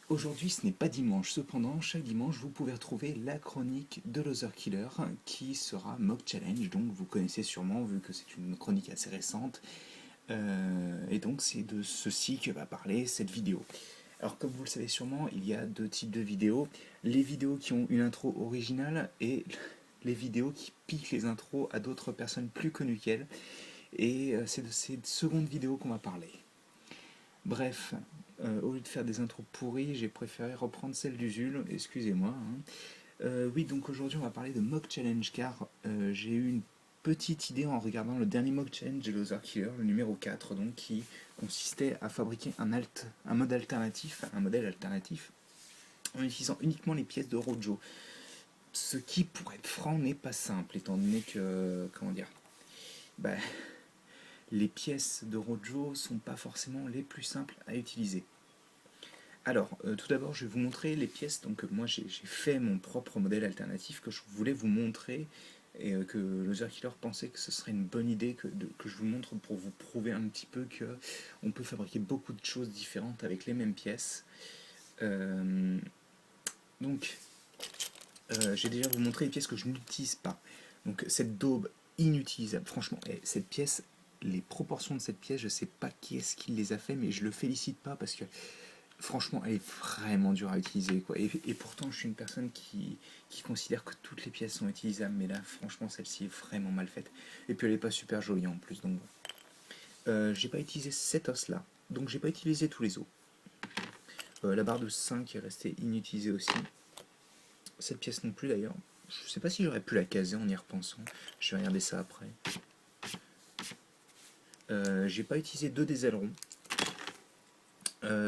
Aujourd'hui, ce n'est pas dimanche. Cependant, chaque dimanche, vous pouvez retrouver la chronique de Loser Killer qui sera Mock Challenge. Donc, vous connaissez sûrement, vu que c'est une chronique assez récente. Et donc, c'est de ceci que va parler cette vidéo. Alors, comme vous le savez sûrement, il y a deux types de vidéos. Les vidéos qui ont une intro originale et les vidéos qui piquent les intros à d'autres personnes plus connues qu'elles. Et c'est de ces secondes vidéos qu'on va parler. Bref, au lieu de faire des intros pourries, j'ai préféré reprendre celle d'Usul, excusez-moi. Oui, donc aujourd'hui on va parler de Mock Challenge car j'ai eu une petite idée en regardant le dernier Mock Challenge de Loser Killer, le numéro 4, donc, qui consistait à fabriquer un modèle alternatif en utilisant uniquement les pièces de Rojo. Ce qui, pour être franc, n'est pas simple, étant donné que, comment dire, bah, les pièces de Rojo sont pas forcément les plus simples à utiliser. Alors, tout d'abord, je vais vous montrer les pièces. Donc, moi, j'ai fait mon propre modèle alternatif que je voulais vous montrer et que Loser Killer pensait que ce serait une bonne idée que je vous montre pour vous prouver un petit peu que on peut fabriquer beaucoup de choses différentes avec les mêmes pièces. Euh, donc, j'ai déjà vous montré les pièces que je n'utilise pas. Donc, cette daube inutilisable, franchement, cette pièce, les proportions de cette pièce, je sais pas qui est-ce qui les a fait, mais je le félicite pas parce que franchement, elle est vraiment dure à utiliser, quoi. Et pourtant, je suis une personne qui considère que toutes les pièces sont utilisables, mais là, franchement, celle-ci est vraiment mal faite. Et puis, elle est pas super jolie en plus, donc bon. J'ai pas utilisé cet os-là, donc j'ai pas utilisé tous les os. La barre de 5 est restée inutilisée aussi. Cette pièce non plus, d'ailleurs. Je sais pas si j'aurais pu la caser en y repensant. Je vais regarder ça après. J'ai pas utilisé deux des ailerons.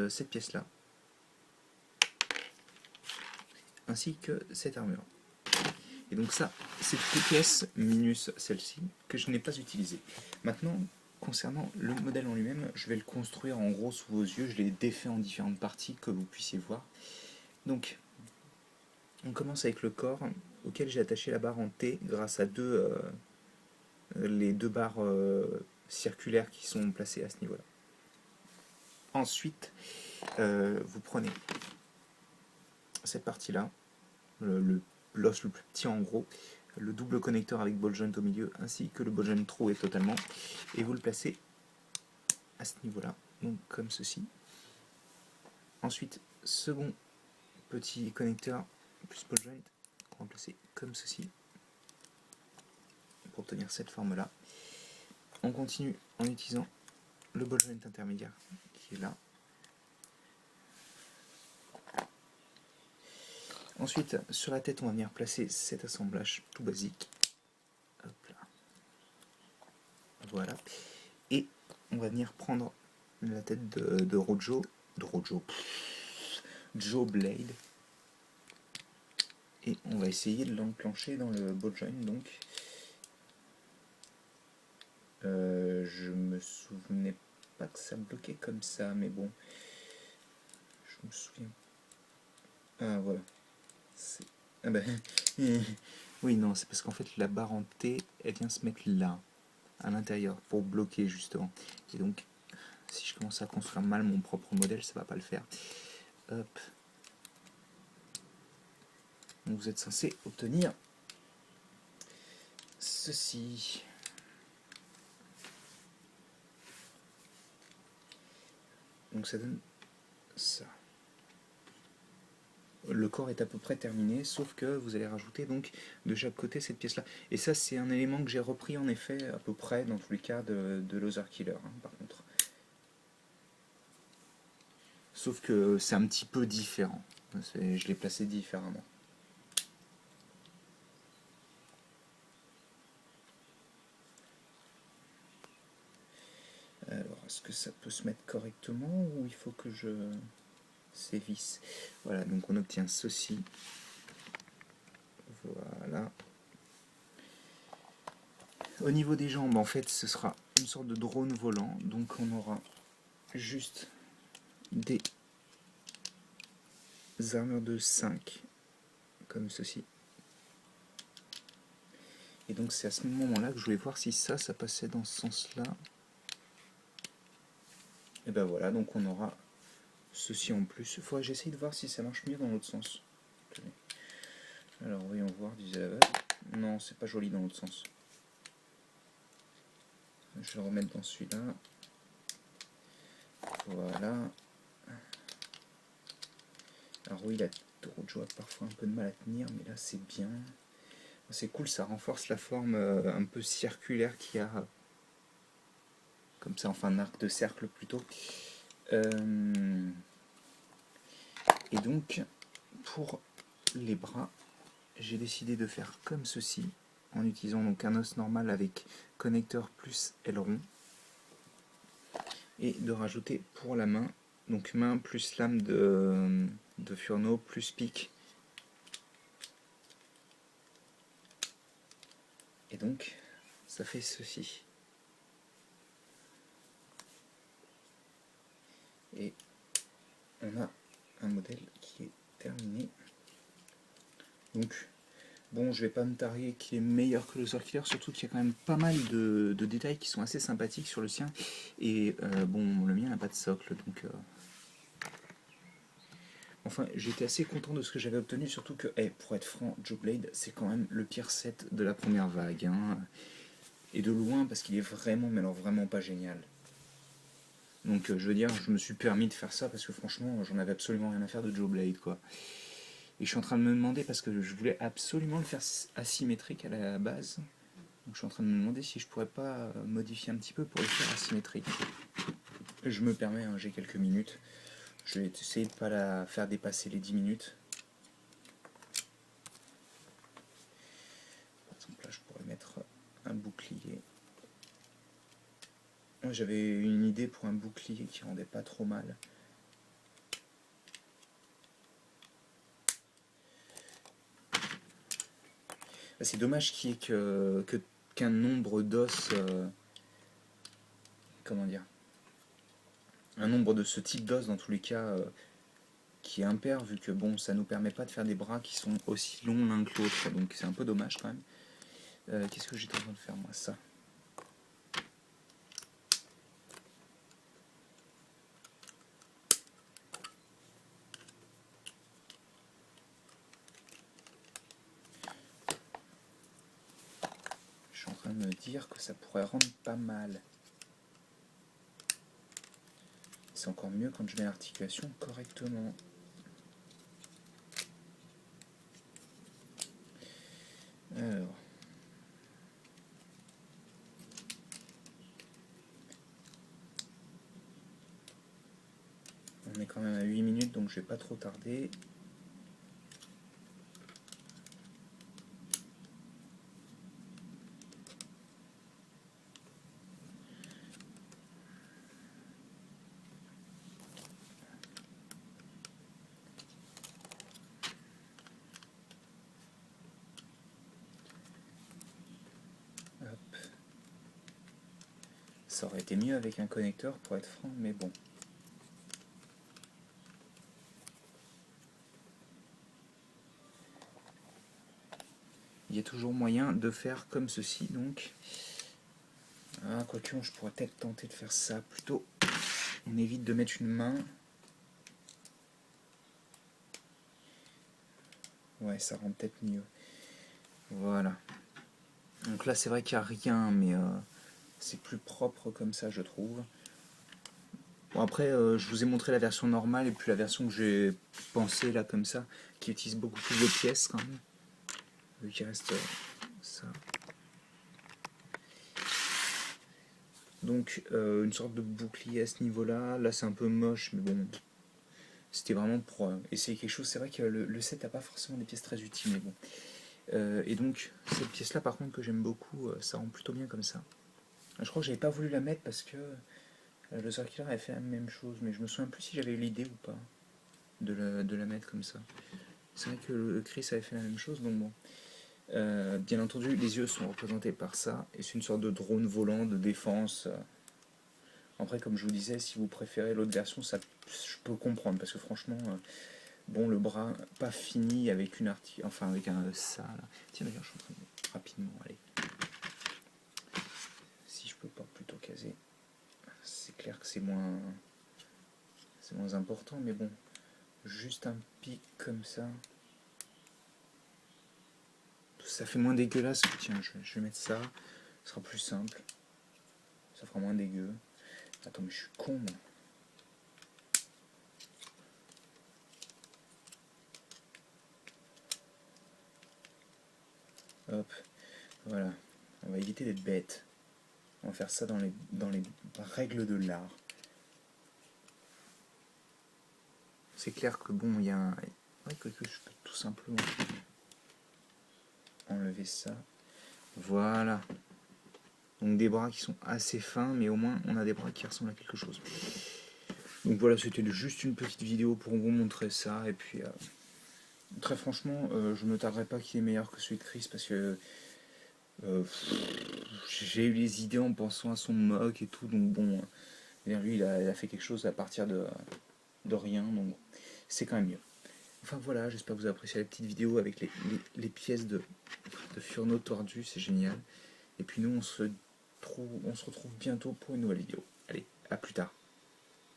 Cette pièce-là. Ainsi que cette armure. Et donc ça, c'est toutes les pièces, minus celle-ci, que je n'ai pas utilisées. Maintenant, concernant le modèle en lui-même, je vais le construire en gros sous vos yeux. Je l'ai défait en différentes parties que vous puissiez voir. Donc, on commence avec le corps, auquel j'ai attaché la barre en T grâce à les deux barres circulaires qui sont placées à ce niveau-là. Ensuite, vous prenez cette partie-là, l'os le plus petit en gros, le double connecteur avec ball joint au milieu, ainsi que le ball joint troué totalement, et vous le placez à ce niveau-là, donc comme ceci. Ensuite, second petit connecteur plus ball joint, on va placer comme ceci, pour obtenir cette forme-là. On continue en utilisant le ball joint intermédiaire qui est là. Ensuite, sur la tête, on va venir placer cet assemblage tout basique. Hop là. Voilà. Et on va venir prendre la tête de Rojo. Joe Blade. Et on va essayer de l'enclencher dans le ball joint. Donc, je me souvenais pas que ça bloquait comme ça, mais bon. Je me souviens. Ah, voilà. Ah ben. Oui, non, c'est parce qu'en fait, la barre en T, elle vient se mettre là, à l'intérieur, pour bloquer justement. Et donc, si je commence à construire mal mon propre modèle, ça va pas le faire. Hop. Donc vous êtes censé obtenir ceci. Donc ça donne ça. Le corps est à peu près terminé, sauf que vous allez rajouter donc de chaque côté cette pièce-là. Et ça, c'est un élément que j'ai repris en effet à peu près dans tous les cas de Loser Killer, hein, par contre. Sauf que c'est un petit peu différent. Je l'ai placé différemment. Alors, est-ce que ça peut se mettre correctement ou il faut que je sévisse? Voilà, donc on obtient ceci. Voilà. Au niveau des jambes, en fait, ce sera une sorte de drone volant. Donc on aura juste des armures de 5, comme ceci. Et donc c'est à ce moment-là que je voulais voir si ça passait dans ce sens-là. Et ben voilà, donc on aura ceci en plus. J'essaye de voir si ça marche mieux dans l'autre sens. Alors voyons voir, disait la vague. Non, c'est pas joli dans l'autre sens. Je vais le remettre dans celui-là. Voilà. Alors oui, la tour de joie a parfois un peu de mal à tenir, mais là c'est bien. C'est cool, ça renforce la forme un peu circulaire qu'il y a. Comme ça, enfin un arc de cercle plutôt. Et donc, pour les bras, j'ai décidé de faire comme ceci, en utilisant donc un os normal avec connecteur plus aileron. Et de rajouter pour la main, donc main plus lame de Furneaux plus pic. Et donc, ça fait ceci. Et on a un modèle qui est terminé. Donc, bon, je vais pas me tarier qu'il est meilleur que le Loser Killer, surtout qu'il y a quand même pas mal de détails qui sont assez sympathiques sur le sien. Et bon, le mien n'a pas de socle, donc... Enfin, j'étais assez content de ce que j'avais obtenu, surtout que, pour être franc, Joe Blade, c'est quand même le pire set de la première vague. Hein. Et de loin, parce qu'il est vraiment, mais alors vraiment pas génial. Donc, je veux dire, je me suis permis de faire ça, parce que franchement, j'en avais absolument rien à faire de Joe Blade, quoi. Et je suis en train de me demander, parce que je voulais absolument le faire asymétrique à la base, donc je suis en train de me demander si je pourrais pas modifier un petit peu pour le faire asymétrique. Je me permets, hein, j'ai quelques minutes. Je vais essayer de ne pas la faire dépasser les 10 minutes. Par exemple, là, je pourrais mettre un bouclier. Moi, j'avais une idée pour un bouclier qui rendait pas trop mal. C'est dommage qu'il y ait qu'un nombre d'os, comment dire, un nombre de ce type d'os dans tous les cas qui est impair, vu que bon, ça nous permet pas de faire des bras qui sont aussi longs l'un que l'autre, donc c'est un peu dommage quand même. Qu'est-ce que j'étais en train de faire moi? Ça. Je suis en train de me dire que ça pourrait rendre pas mal. C'est encore mieux quand je mets l'articulation correctement. Alors. On est quand même à 8 minutes, donc je vais pas trop tarder. Hop. Ça aurait été mieux avec un connecteur pour être franc, mais bon. Il y a toujours moyen de faire comme ceci, donc. Ah, quoique, je pourrais peut-être tenter de faire ça plutôt. On évite de mettre une main. Ouais, ça rend peut-être mieux. Voilà. Donc là, c'est vrai qu'il n'y a rien, mais c'est plus propre comme ça, je trouve. Bon, après, je vous ai montré la version normale et puis la version que j'ai pensée là, comme ça, qui utilise beaucoup plus de pièces quand même. Vu qu'il reste ça. Donc une sorte de bouclier à ce niveau-là. Là c'est un peu moche, mais bon, c'était vraiment pour essayer quelque chose. C'est vrai que le set n'a pas forcément des pièces très utiles, mais bon. Et donc cette pièce-là par contre que j'aime beaucoup, ça rend plutôt bien comme ça. Je crois que j'avais pas voulu la mettre parce que le Circular avait fait la même chose, mais je me souviens plus si j'avais eu l'idée ou pas de la mettre comme ça. C'est vrai que le Chris avait fait la même chose, donc bon. Bien entendu, les yeux sont représentés par ça, et c'est une sorte de drone volant de défense. Après, comme je vous disais, si vous préférez l'autre version, ça, je peux comprendre, parce que franchement, bon, le bras pas fini avec une enfin avec un ça là. Tiens d'ailleurs, je suis en train de rapidement, allez. Si je peux pas plutôt caser, c'est clair que c'est c'est moins important, mais bon, juste un pic comme ça. Ça fait moins dégueulasse. Tiens, je vais mettre ça, ce sera plus simple. Ça fera moins dégueu. Attends, mais je suis con, moi. Hop, voilà. On va éviter d'être bête. On va faire ça dans les règles de l'art. C'est clair que bon, il y a un... Ouais, que je peux tout simplement enlever ça. Voilà. Donc des bras qui sont assez fins, mais au moins on a des bras qui ressemblent à quelque chose. Donc voilà, c'était juste une petite vidéo pour vous montrer ça. Et puis, très franchement, je ne me tarderai pas qu'il est meilleur que celui de Chris, parce que j'ai eu les idées en pensant à son mock et tout. Donc bon, lui, il a fait quelque chose à partir de rien, donc c'est quand même mieux. Enfin voilà, j'espère que vous avez apprécié la petite vidéo avec les pièces de Furno tordues, c'est génial. Et puis nous, on se retrouve bientôt pour une nouvelle vidéo. Allez, à plus tard.